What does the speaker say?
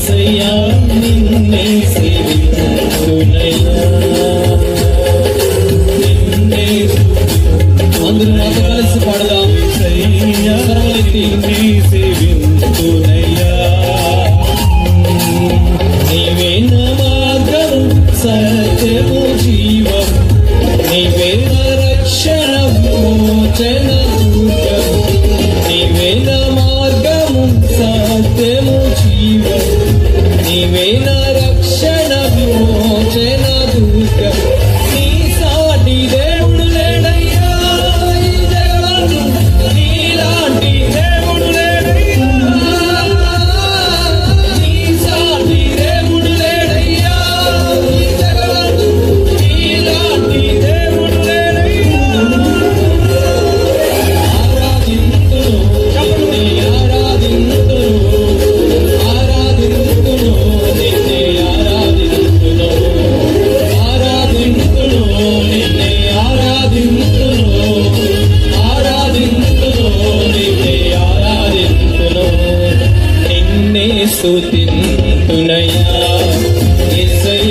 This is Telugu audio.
యేసయ్యా నిన్నే సేవింతునయ్యా నిన్నే అందరూ నాతో కలిసి పాడదాం యేసయ్యా నిన్నే సేవింతునయ్యా నీవే నా మార్గం సత్యము జీవం నీవే నా రక్షణ మోచన దుర్గం నీవే నా మార్గము సత్యము జీవం నీవే నా రక్షణ మోచన దుర్గం నీ సాటి దేవుడు లేడయ్యా ఈ జగమందు నీలాంటి దేవుడు లేడయ్యా నీ సాటి దేవుడు లేడయ్యా ఈ జగమందు నీలాంటి దేవుడు లేడయ్యా ఆరాధింతును నిన్నే ఆరాధింతును ఆరాధింతును నిన్నే ఆరాధింతును ఆరాధింతును నిన్నే ఆరాధింతును ఆరాధింతును నిన్నే ఆరాధింతును నిన్నే స్తుతింతునయ్యా యేసయ్యా